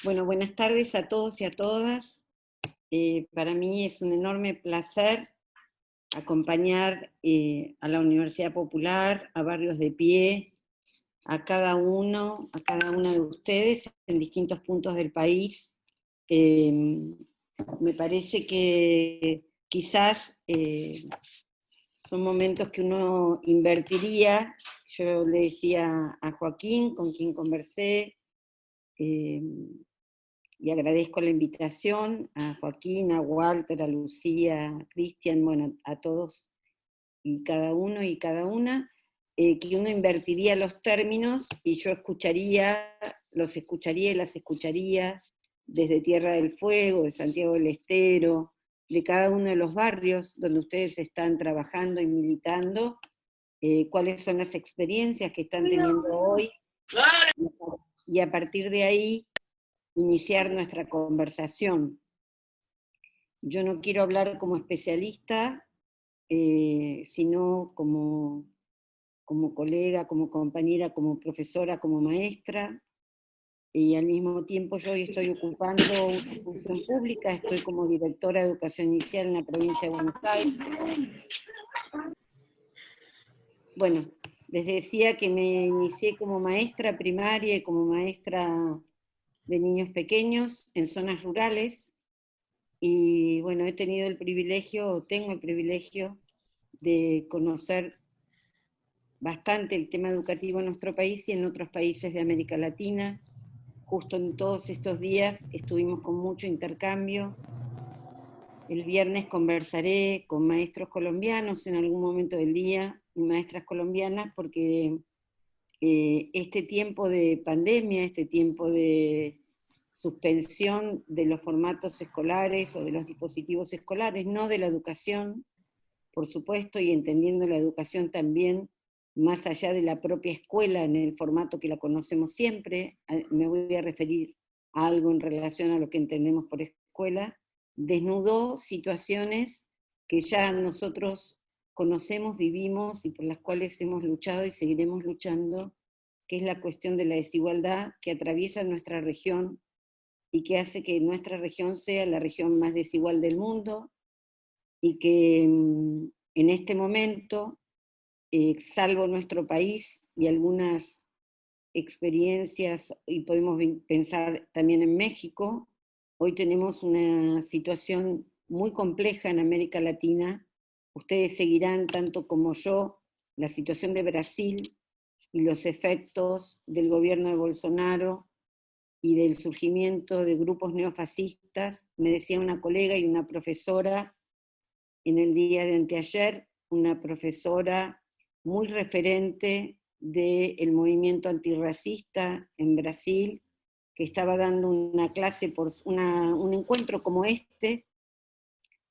Bueno, buenas tardes a todos y a todas. Para mí es un enorme placer acompañar a la Universidad Popular, a Barrios de Pie, a cada uno, a cada una de ustedes en distintos puntos del país. Me parece que quizás son momentos que uno invertiría. Yo le decía a Joaquín, con quien conversé, y agradezco la invitación a Joaquín, a Walter, a Lucía, a Cristian, bueno, a todos y cada uno y cada una, que uno invertiría los términos y yo los escucharía y las escucharía desde Tierra del Fuego, de Santiago del Estero, de cada uno de los barrios donde ustedes están trabajando y militando, cuáles son las experiencias que están teniendo hoy, y a partir de ahí iniciar nuestra conversación. Yo no quiero hablar como especialista, sino como colega, como compañera, como profesora, como maestra, y al mismo tiempo yo hoy estoy ocupando una función pública, estoy como directora de educación inicial en la provincia de Buenos Aires. Bueno, les decía que me inicié como maestra primaria y como maestra de niños pequeños en zonas rurales, y bueno, tengo el privilegio de conocer bastante el tema educativo en nuestro país y en otros países de América Latina. Justo en todos estos días estuvimos con mucho intercambio. El viernes conversaré con maestros colombianos en algún momento del día, y maestras colombianas, porque este tiempo de pandemia, este tiempo de suspensión de los formatos escolares o de los dispositivos escolares, no de la educación, por supuesto, y entendiendo la educación también más allá de la propia escuela en el formato que la conocemos siempre. Me voy a referir a algo en relación a lo que entendemos por escuela. Desnudó situaciones que ya nosotros conocemos, vivimos y por las cuales hemos luchado y seguiremos luchando, que es la cuestión de la desigualdad que atraviesa nuestra región y que hace que nuestra región sea la región más desigual del mundo, y que en este momento, salvo nuestro país y algunas experiencias, y podemos pensar también en México, hoy tenemos una situación muy compleja en América Latina. Ustedes seguirán, tanto como yo, la situación de Brasil y los efectos del gobierno de Bolsonaro y del surgimiento de grupos neofascistas. Me decía una colega y una profesora en el día de anteayer, una profesora muy referente del movimiento antirracista en Brasil, que estaba dando una clase, un encuentro como este,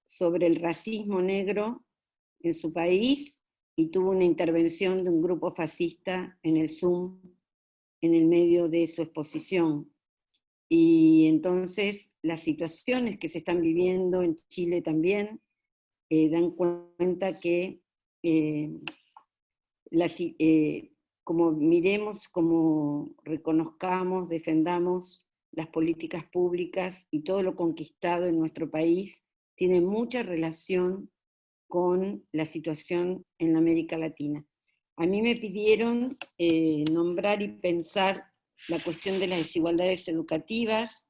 sobre el racismo negro en su país, y tuvo una intervención de un grupo fascista en el Zoom, en el medio de su exposición. Y entonces las situaciones que se están viviendo en Chile también dan cuenta que como miremos, como reconozcamos, defendamos las políticas públicas y todo lo conquistado en nuestro país, tiene mucha relación con la situación en América Latina. A mí me pidieron nombrar y pensar la cuestión de las desigualdades educativas,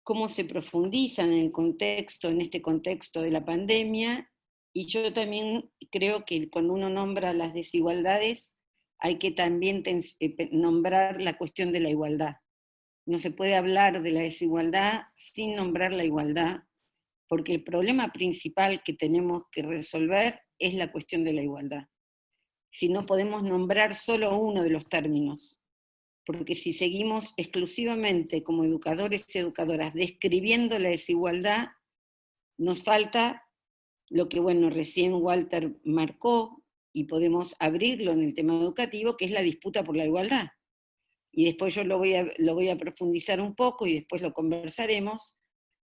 cómo se profundizan en este contexto de la pandemia, y yo también creo que cuando uno nombra las desigualdades hay que también nombrar la cuestión de la igualdad. No se puede hablar de la desigualdad sin nombrar la igualdad, porque el problema principal que tenemos que resolver es la cuestión de la igualdad. Si no podemos nombrar solo uno de los términos, porque si seguimos exclusivamente como educadores y educadoras describiendo la desigualdad, nos falta lo que, bueno, recién Walter marcó, y podemos abrirlo en el tema educativo, que es la disputa por la igualdad. Y después yo lo voy a profundizar un poco y después lo conversaremos,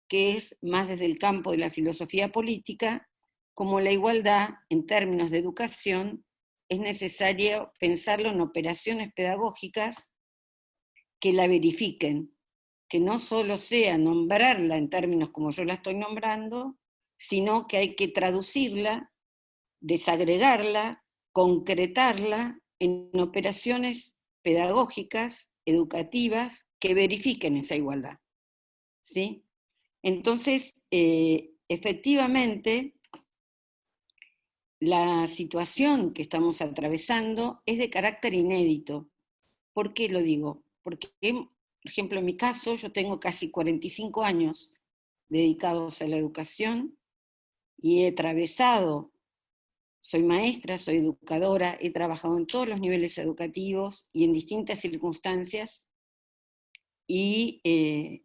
que es más desde el campo de la filosofía política, como la igualdad en términos de educación es necesario pensarlo en operaciones pedagógicas que la verifiquen, que no solo sea nombrarla en términos como yo la estoy nombrando, sino que hay que traducirla, desagregarla, concretarla en operaciones pedagógicas, educativas, que verifiquen esa igualdad. ¿Sí? Entonces, efectivamente, la situación que estamos atravesando es de carácter inédito. ¿Por qué lo digo? Porque, por ejemplo, en mi caso, yo tengo casi 45 años dedicados a la educación y he atravesado, soy maestra, soy educadora, he trabajado en todos los niveles educativos y en distintas circunstancias, y he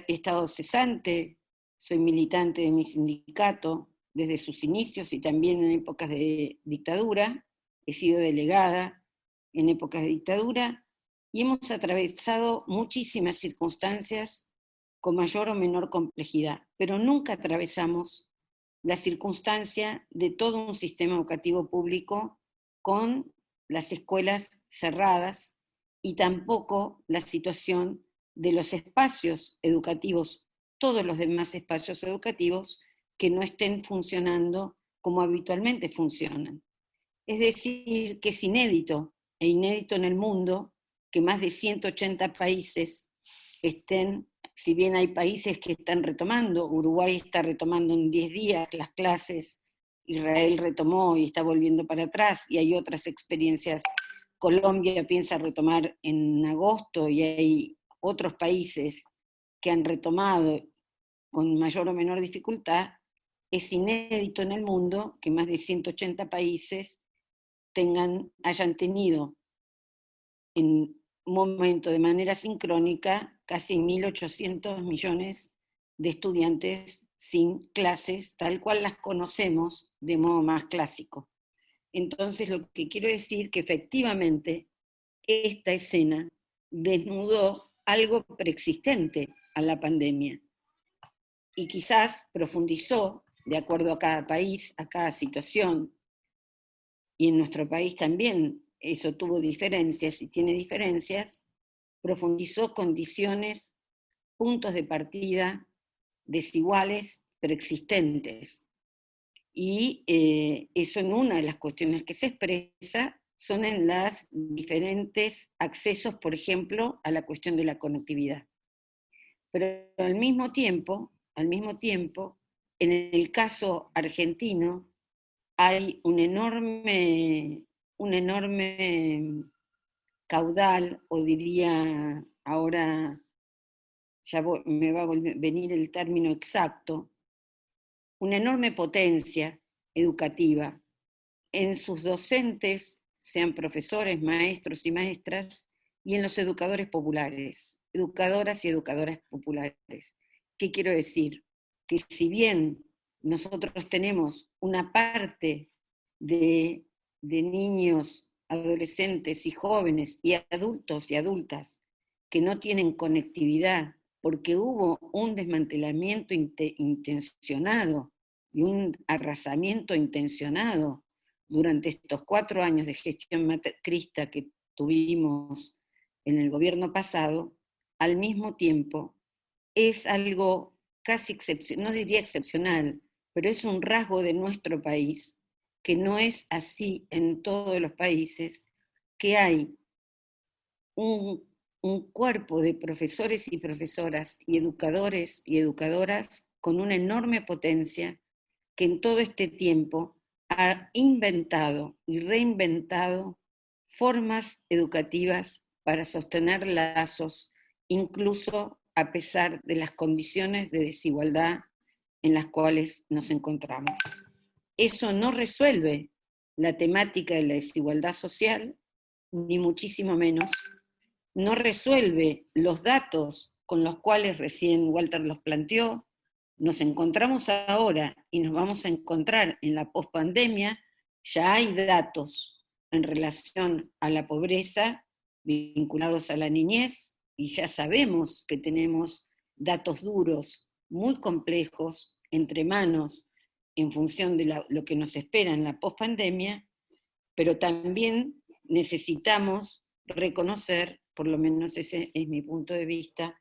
estado cesante, soy militante de mi sindicato desde sus inicios y también en épocas de dictadura, he sido delegada en épocas de dictadura, y hemos atravesado muchísimas circunstancias con mayor o menor complejidad, pero nunca atravesamos la circunstancia de todo un sistema educativo público con las escuelas cerradas, y tampoco la situación de los espacios educativos, todos los demás espacios educativos que no estén funcionando como habitualmente funcionan. Es decir, que es inédito, e inédito en el mundo, que más de 180 países estén, si bien hay países que están retomando, Uruguay está retomando en 10 días las clases, Israel retomó y está volviendo para atrás, y hay otras experiencias. Colombia piensa retomar en agosto, y hay otros países que han retomado con mayor o menor dificultad. Es inédito en el mundo que más de 180 países hayan tenido en un momento de manera sincrónica casi 1.800 millones de estudiantes sin clases, tal cual las conocemos de modo más clásico. Entonces, lo que quiero decir que efectivamente esta escena desnudó algo preexistente a la pandemia y quizás profundizó, de acuerdo a cada país, a cada situación, y en nuestro país también eso tuvo diferencias y tiene diferencias, profundizó condiciones, puntos de partida desiguales, preexistentes. Y eso, en una de las cuestiones que se expresa son en los diferentes accesos, por ejemplo, a la cuestión de la conectividad. Pero al mismo tiempo, en el caso argentino, hay un enorme caudal, o diría ahora, ya me va a venir el término exacto, una enorme potencia educativa en sus docentes, sean profesores, maestros y maestras, y en los educadores populares, educadoras y educadoras populares. ¿Qué quiero decir? Que si bien nosotros tenemos una parte de niños, adolescentes y jóvenes y adultos y adultas que no tienen conectividad porque hubo un desmantelamiento intencionado y un arrasamiento intencionado durante estos 4 años de gestión macrista que tuvimos en el gobierno pasado, al mismo tiempo es algo casi excepcional, no diría excepcional, pero es un rasgo de nuestro país, que no es así en todos los países, que hay un cuerpo de profesores y profesoras y educadores y educadoras con una enorme potencia que en todo este tiempo ha inventado y reinventado formas educativas para sostener lazos, incluso a pesar de las condiciones de desigualdad en las cuales nos encontramos. Eso no resuelve la temática de la desigualdad social, ni muchísimo menos. No resuelve los datos con los cuales recién Walter los planteó. Nos encontramos ahora y nos vamos a encontrar en la pospandemia. Ya hay datos en relación a la pobreza vinculados a la niñez, y ya sabemos que tenemos datos duros, muy complejos, entre manos, en función de lo que nos espera en la pospandemia, pero también necesitamos reconocer, por lo menos ese es mi punto de vista,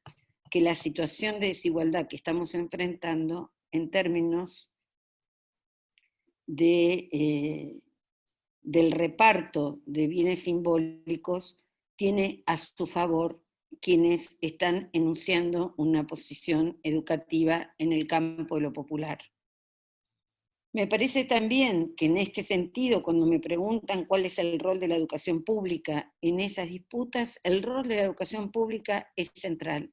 que la situación de desigualdad que estamos enfrentando en términos del reparto de bienes simbólicos tiene a su favor quienes están enunciando una posición educativa en el campo de lo popular. Me parece también que en este sentido, cuando me preguntan cuál es el rol de la educación pública en esas disputas, el rol de la educación pública es central.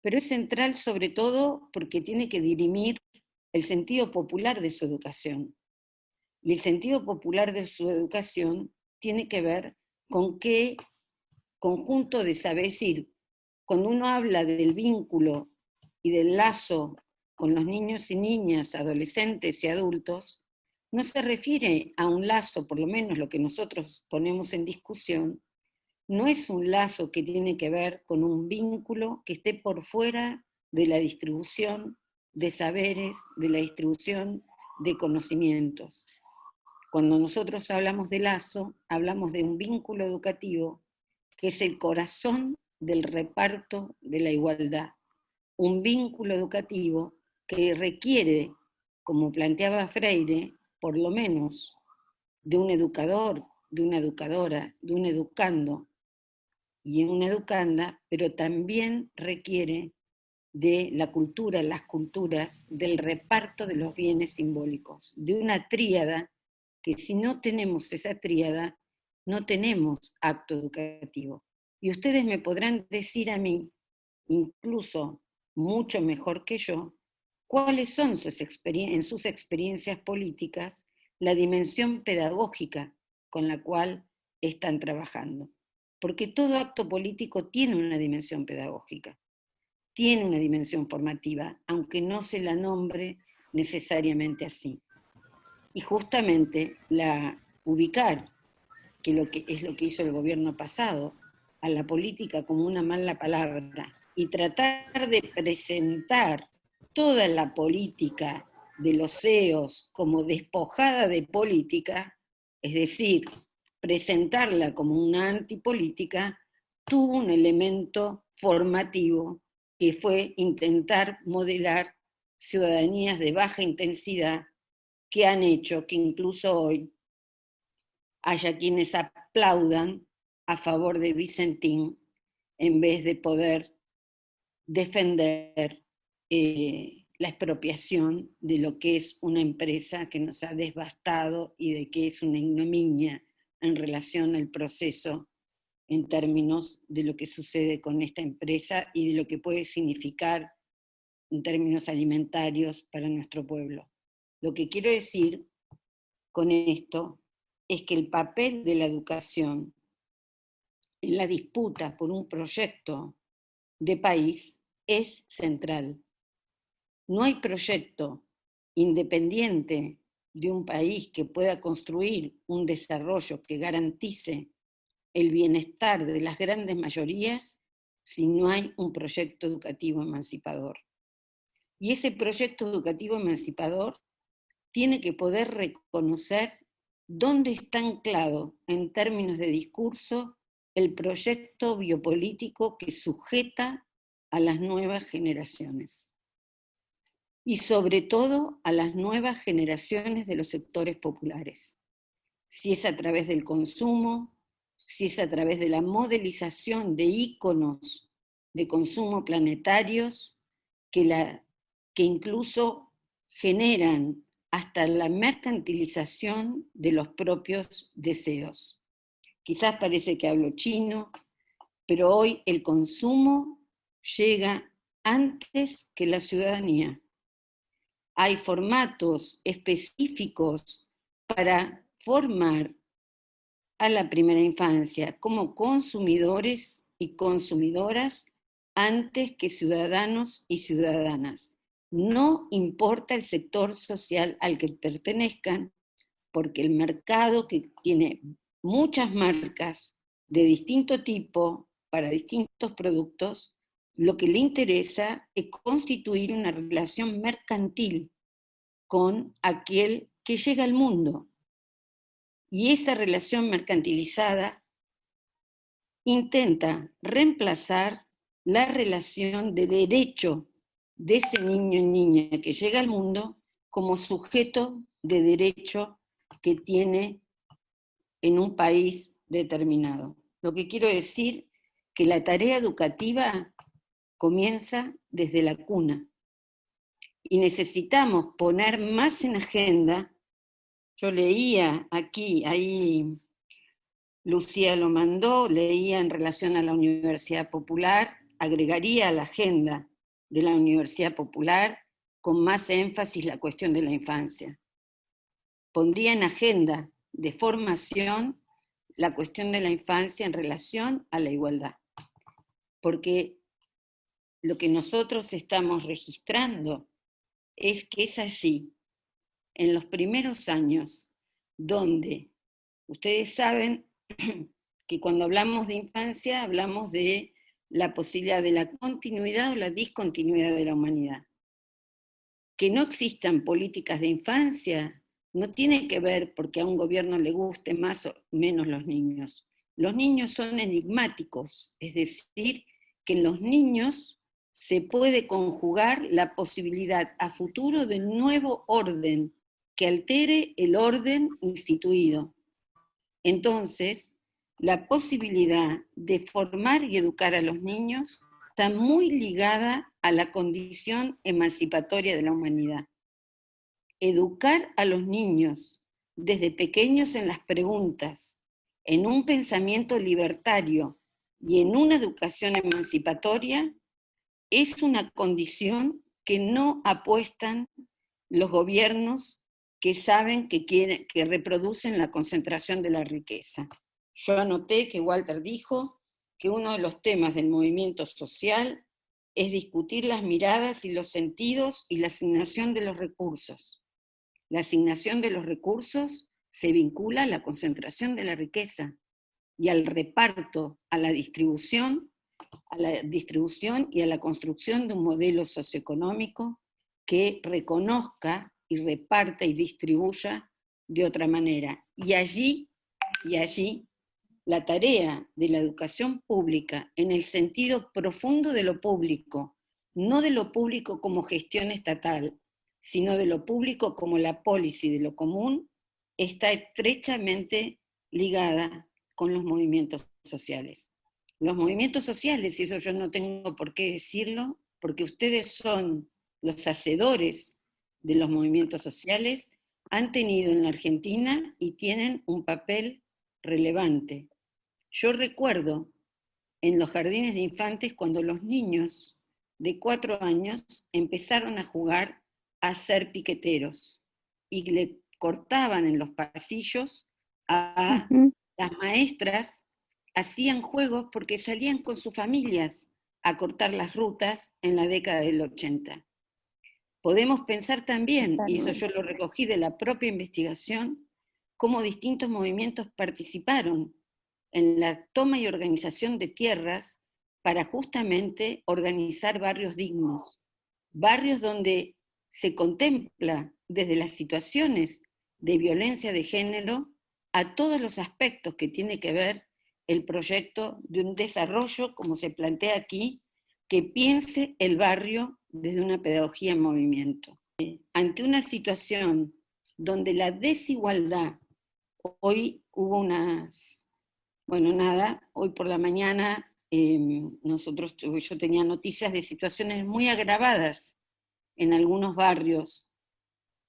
Pero es central sobre todo porque tiene que dirimir el sentido popular de su educación. Y el sentido popular de su educación tiene que ver con qué conjunto de saberes. Es decir, cuando uno habla del vínculo y del lazo con los niños y niñas, adolescentes y adultos, no se refiere a un lazo, por lo menos lo que nosotros ponemos en discusión, no es un lazo que tiene que ver con un vínculo que esté por fuera de la distribución de saberes, de la distribución de conocimientos. Cuando nosotros hablamos de lazo, hablamos de un vínculo educativo que es el corazón del reparto de la igualdad. Un vínculo educativo que requiere, como planteaba Freire, por lo menos de un educador, de una educadora, de un educando y una educanda, pero también requiere de la cultura, las culturas, del reparto de los bienes simbólicos, de una tríada que si no tenemos esa tríada, no tenemos acto educativo. Y ustedes me podrán decir a mí, incluso mucho mejor que yo, cuáles son en sus experiencias políticas la dimensión pedagógica con la cual están trabajando. Porque todo acto político tiene una dimensión pedagógica, tiene una dimensión formativa, aunque no se la nombre necesariamente así. Y justamente ubicar, que es lo que hizo el gobierno pasado, a la política como una mala palabra, y tratar de presentar toda la política de los CEOs como despojada de política, es decir, presentarla como una antipolítica, tuvo un elemento formativo que fue intentar modelar ciudadanías de baja intensidad que han hecho que incluso hoy haya quienes aplaudan a favor de Vicentín en vez de poder defender la expropiación de lo que es una empresa que nos ha devastado y de que es una ignominia en relación al proceso en términos de lo que sucede con esta empresa y de lo que puede significar en términos alimentarios para nuestro pueblo. Lo que quiero decir con esto es que el papel de la educación en la disputa por un proyecto de país es central. No hay proyecto independiente de un país que pueda construir un desarrollo que garantice el bienestar de las grandes mayorías si no hay un proyecto educativo emancipador. Y ese proyecto educativo emancipador tiene que poder reconocer dónde está anclado en términos de discurso el proyecto biopolítico que sujeta a las nuevas generaciones. Y sobre todo a las nuevas generaciones de los sectores populares. Si es a través del consumo, si es a través de la modelización de íconos de consumo planetarios que incluso generan hasta la mercantilización de los propios deseos. Quizás parece que hablo chino, pero hoy el consumo llega antes que la ciudadanía. Hay formatos específicos para formar a la primera infancia como consumidores y consumidoras antes que ciudadanos y ciudadanas. No importa el sector social al que pertenezcan, porque el mercado, que tiene muchas marcas de distinto tipo para distintos productos, lo que le interesa es constituir una relación mercantil con aquel que llega al mundo. Y esa relación mercantilizada intenta reemplazar la relación de derecho de ese niño y niña que llega al mundo como sujeto de derecho que tiene en un país determinado. Lo que quiero decir que la tarea educativa comienza desde la cuna y necesitamos poner más en agenda. Yo leía aquí, ahí Lucía lo mandó, leía en relación a la Universidad Popular, agregaría a la agenda de la Universidad Popular con más énfasis la cuestión de la infancia. Pondría en agenda de formación la cuestión de la infancia en relación a la igualdad. Porque lo que nosotros estamos registrando es que es allí, en los primeros años, donde ustedes saben que cuando hablamos de infancia hablamos de la posibilidad de la continuidad o la discontinuidad de la humanidad. Que no existan políticas de infancia no tiene que ver porque a un gobierno le gusten más o menos los niños. Los niños son enigmáticos, es decir, que en los niños se puede conjugar la posibilidad a futuro de un nuevo orden que altere el orden instituido. Entonces, la posibilidad de formar y educar a los niños está muy ligada a la condición emancipatoria de la humanidad. Educar a los niños desde pequeños en las preguntas, en un pensamiento libertario y en una educación emancipatoria es una condición que no apuestan los gobiernos que saben que reproducen la concentración de la riqueza. Yo anoté que Walter dijo que uno de los temas del movimiento social es discutir las miradas y los sentidos y la asignación de los recursos. La asignación de los recursos se vincula a la concentración de la riqueza y al reparto, a la distribución y a la construcción de un modelo socioeconómico que reconozca y reparta y distribuya de otra manera. Y allí, la tarea de la educación pública, en el sentido profundo de lo público, no de lo público como gestión estatal, sino de lo público como la policy de lo común, está estrechamente ligada con los movimientos sociales. Los movimientos sociales, y eso yo no tengo por qué decirlo, porque ustedes son los hacedores de los movimientos sociales, han tenido en la Argentina y tienen un papel relevante. Yo recuerdo en los jardines de infantes cuando los niños de 4 años empezaron a jugar a ser piqueteros y le cortaban en los pasillos a las maestras, hacían juegos porque salían con sus familias a cortar las rutas en la década del 80. Podemos pensar también, y eso yo lo recogí de la propia investigación, cómo distintos movimientos participaron en la toma y organización de tierras para justamente organizar barrios dignos, barrios donde se contempla desde las situaciones de violencia de género a todos los aspectos que tiene que ver el proyecto de un desarrollo, como se plantea aquí, que piense el barrio desde una pedagogía en movimiento. Ante una situación donde la desigualdad, hoy hubo unas, bueno, nada, hoy por la mañana yo tenía noticias de situaciones muy agravadas en algunos barrios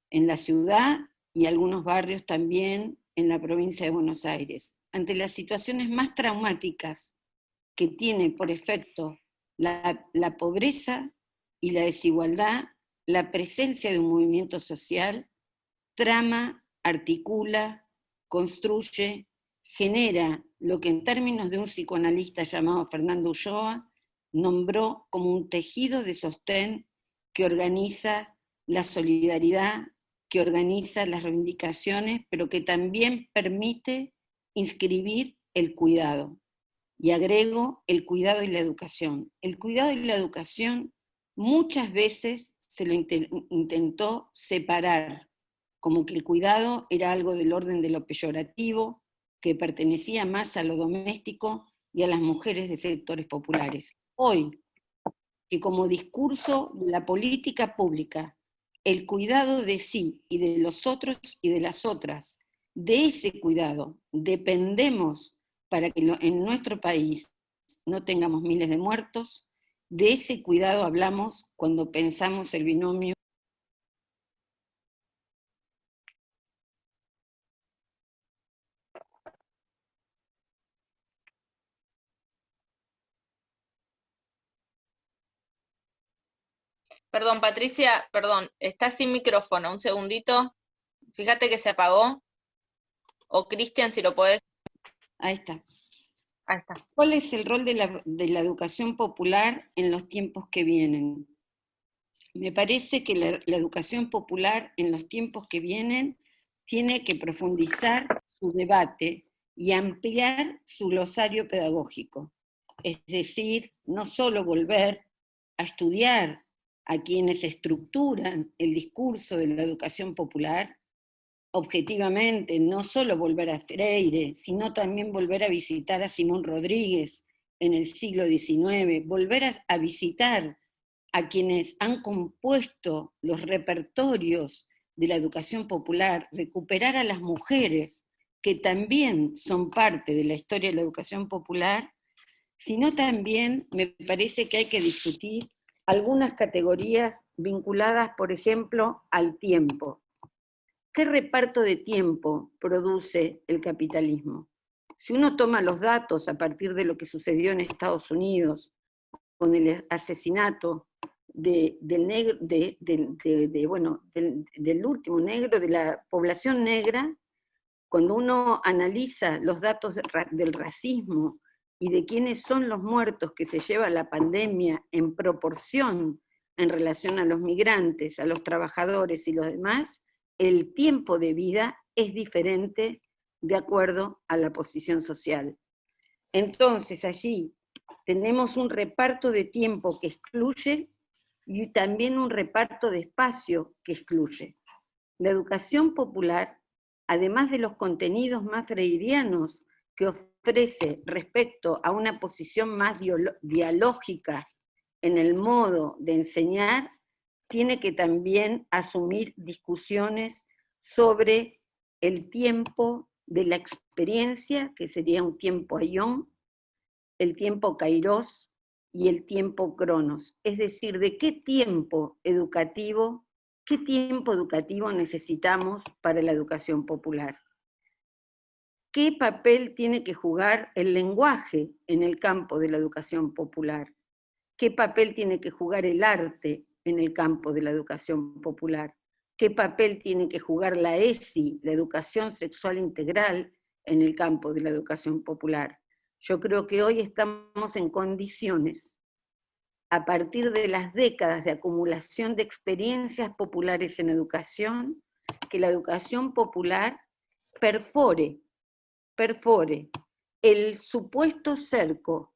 en la ciudad y algunos barrios también en la provincia de Buenos Aires. Ante las situaciones más traumáticas que tiene por efecto la pobreza y la desigualdad, la presencia de un movimiento social trama, articula, construye, genera lo que en términos de un psicoanalista llamado Fernando Ulloa nombró como un tejido de sostén que organiza la solidaridad, que organiza las reivindicaciones, pero que también permite inscribir el cuidado. Y agrego el cuidado y la educación. El cuidado y la educación muchas veces se lo intentó separar, como que el cuidado era algo del orden de lo peyorativo, que pertenecía más a lo doméstico y a las mujeres de sectores populares. Hoy, que como discurso de la política pública, el cuidado de sí y de los otros y de las otras, de ese cuidado dependemos para que en nuestro país no tengamos miles de muertos, de ese cuidado hablamos cuando pensamos el binomio. Perdón, Patricia, perdón, está sin micrófono, un segundito. Fíjate que se apagó. O Cristian, si lo podés. Ahí está. Ahí está. ¿Cuál es el rol de la educación popular en los tiempos que vienen? Me parece que la educación popular en los tiempos que vienen tiene que profundizar su debate y ampliar su glosario pedagógico. Es decir, no solo volver a estudiar a quienes estructuran el discurso de la educación popular, objetivamente, no solo volver a Freire, sino también volver a visitar a Simón Rodríguez en el siglo XIX, volver a visitar a quienes han compuesto los repertorios de la educación popular, recuperar a las mujeres que también son parte de la historia de la educación popular, sino también me parece que hay que discutir algunas categorías vinculadas, por ejemplo, al tiempo. ¿Qué reparto de tiempo produce el capitalismo? Si uno toma los datos a partir de lo que sucedió en Estados Unidos con el asesinato del último negro, de la población negra, cuando uno analiza los datos del racismo y de quiénes son los muertos que se lleva la pandemia en proporción en relación a los migrantes, a los trabajadores y los demás, el tiempo de vida es diferente de acuerdo a la posición social. Entonces allí tenemos un reparto de tiempo que excluye y también un reparto de espacio que excluye. La educación popular, además de los contenidos más freirianos que ofrece respecto a una posición más dialógica en el modo de enseñar, tiene que también asumir discusiones sobre el tiempo de la experiencia, que sería un tiempo aion, el tiempo kairos y el tiempo cronos. Es decir, de qué tiempo educativo necesitamos para la educación popular. ¿Qué papel tiene que jugar el lenguaje en el campo de la educación popular? ¿Qué papel tiene que jugar el arte en el campo de la educación popular? ¿Qué papel tiene que jugar la ESI, la educación sexual integral, en el campo de la educación popular? Yo creo que hoy estamos en condiciones, a partir de las décadas de acumulación de experiencias populares en educación, que la educación popular perfore el supuesto cerco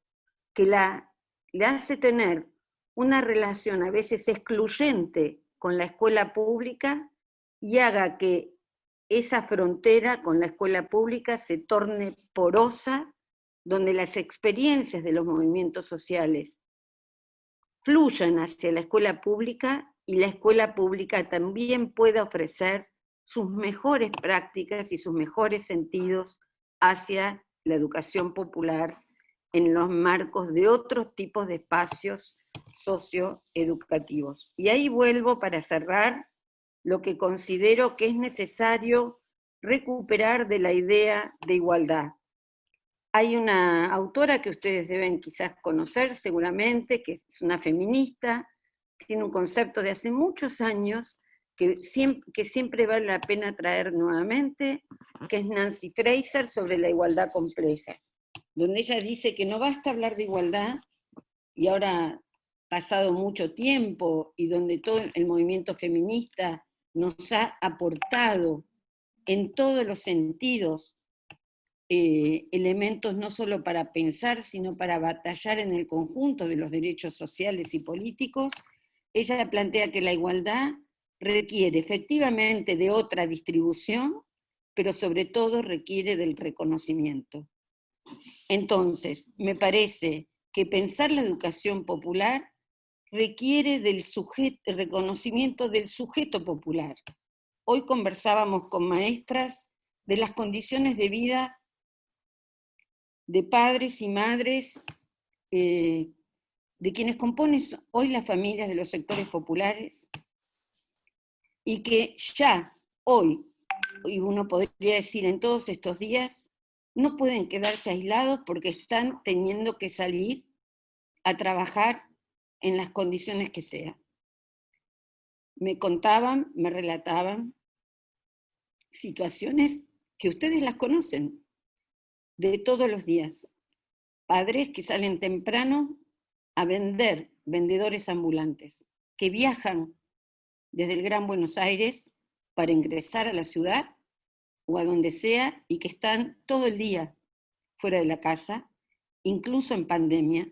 que le hace tener una relación a veces excluyente con la escuela pública y haga que esa frontera con la escuela pública se torne porosa, donde las experiencias de los movimientos sociales fluyan hacia la escuela pública y la escuela pública también pueda ofrecer sus mejores prácticas y sus mejores sentidos hacia la educación popular en los marcos de otros tipos de espacios socioeducativos. Y ahí vuelvo para cerrar lo que considero que es necesario recuperar de la idea de igualdad. Hay una autora que ustedes deben quizás conocer seguramente, que es una feminista, tiene un concepto de hace muchos años que siempre vale la pena traer nuevamente, que es Nancy Fraser, sobre la igualdad compleja, donde ella dice que no basta hablar de igualdad, y ahora pasado mucho tiempo, y donde todo el movimiento feminista nos ha aportado en todos los sentidos elementos no solo para pensar, sino para batallar en el conjunto de los derechos sociales y políticos. Ella plantea que la igualdad requiere efectivamente de otra distribución, pero sobre todo requiere del reconocimiento. Entonces, me parece que pensar la educación popular requiere del el reconocimiento del sujeto popular. Hoy conversábamos con maestras de las condiciones de vida de padres y madres, de quienes componen hoy las familias de los sectores populares, y que ya hoy, y uno podría decir en todos estos días, no pueden quedarse aislados porque están teniendo que salir a trabajar en las condiciones que sean. Me contaban, me relataban situaciones que ustedes las conocen de todos los días. Padres que salen temprano a vender, vendedores ambulantes, que viajan desde el Gran Buenos Aires para ingresar a la ciudad o a donde sea y que están todo el día fuera de la casa, incluso en pandemia,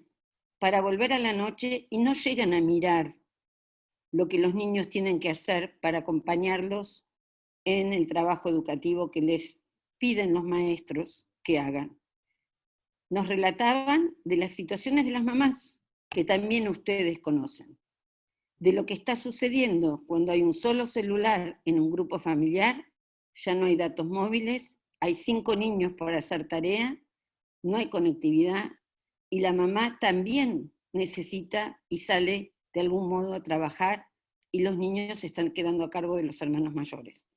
para volver a la noche y no llegan a mirar lo que los niños tienen que hacer para acompañarlos en el trabajo educativo que les piden los maestros que hagan. Nos relataban de las situaciones de las mamás, que también ustedes conocen, de lo que está sucediendo cuando hay un solo celular en un grupo familiar, ya no hay datos móviles, hay 5 niños para hacer tarea, no hay conectividad, y la mamá también necesita y sale de algún modo a trabajar, y los niños se están quedando a cargo de los hermanos mayores.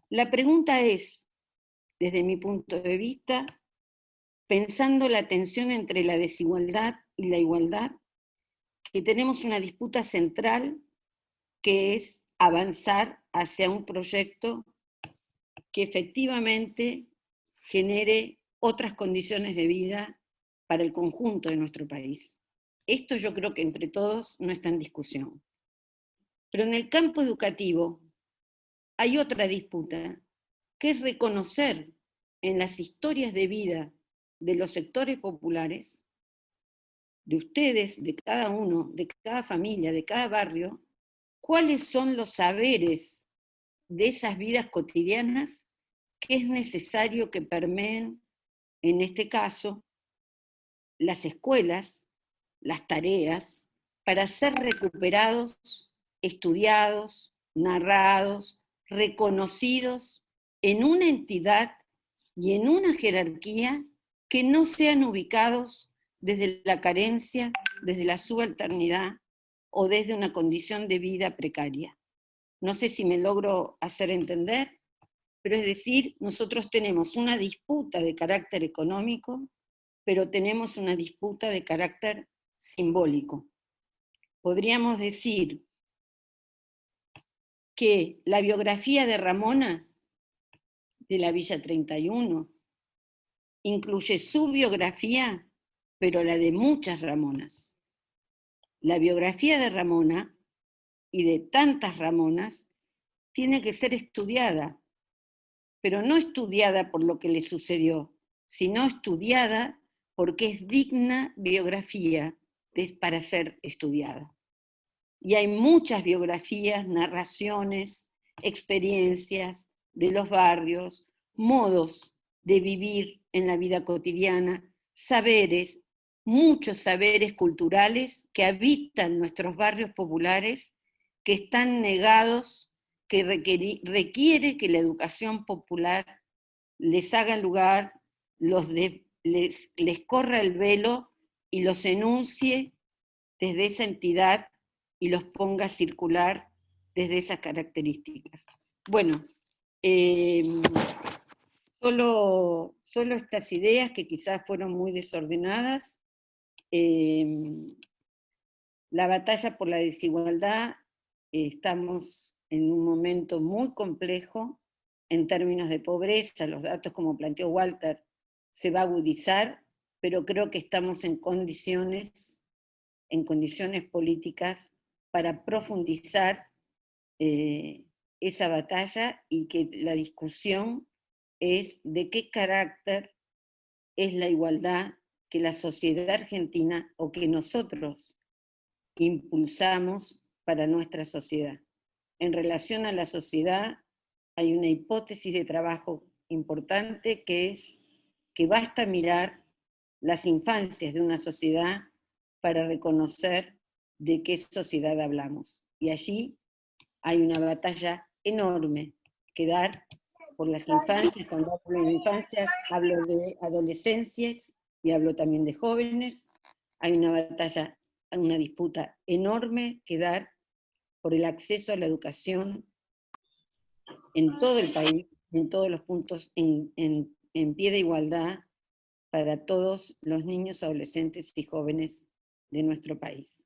La pregunta es, desde mi punto de vista, pensando la tensión entre la desigualdad y la igualdad, que tenemos una disputa central que es avanzar hacia un proyecto que efectivamente genere otras condiciones de vida para el conjunto de nuestro país. Esto yo creo que entre todos no está en discusión. Pero en el campo educativo hay otra disputa, que es reconocer en las historias de vida de los sectores populares, de ustedes, de cada uno, de cada familia, de cada barrio, cuáles son los saberes de esas vidas cotidianas que es necesario que permeen, en este caso, las escuelas, las tareas, para ser recuperados, estudiados, narrados, reconocidos en una entidad y en una jerarquía que no sean ubicados desde la carencia, desde la subalternidad o desde una condición de vida precaria. No sé si me logro hacer entender, pero es decir, nosotros tenemos una disputa de carácter económico, pero tenemos una disputa de carácter simbólico. Podríamos decir que la biografía de Ramona, de la Villa 31, incluye su biografía, pero la de muchas Ramonas. La biografía de Ramona y de tantas Ramonas tiene que ser estudiada, pero no estudiada por lo que le sucedió, sino estudiada porque es digna biografía para ser estudiada. Y hay muchas biografías, narraciones, experiencias de los barrios, modos de vivir en la vida cotidiana, saberes, muchos saberes culturales que habitan nuestros barrios populares, que están negados, que requiere que la educación popular les haga lugar, les corra el velo y los enuncie desde esa entidad y los ponga a circular desde esas características. Bueno, solo estas ideas que quizás fueron muy desordenadas. La batalla por la desigualdad, estamos en un momento muy complejo en términos de pobreza, los datos como planteó Walter se va a agudizar, pero creo que estamos en condiciones políticas para profundizar esa batalla y que la discusión es de qué carácter es la igualdad que la sociedad argentina o que nosotros impulsamos para nuestra sociedad. En relación a la sociedad hay una hipótesis de trabajo importante que es que basta mirar las infancias de una sociedad para reconocer de qué sociedad hablamos. Y allí hay una batalla enorme que dar por las infancias. Cuando hablo de infancias, hablo de adolescencias y hablo también de jóvenes. Hay una batalla, una disputa enorme que dar por el acceso a la educación en todo el país, en todos los puntos, en pie de igualdad para todos los niños, adolescentes y jóvenes de nuestro país.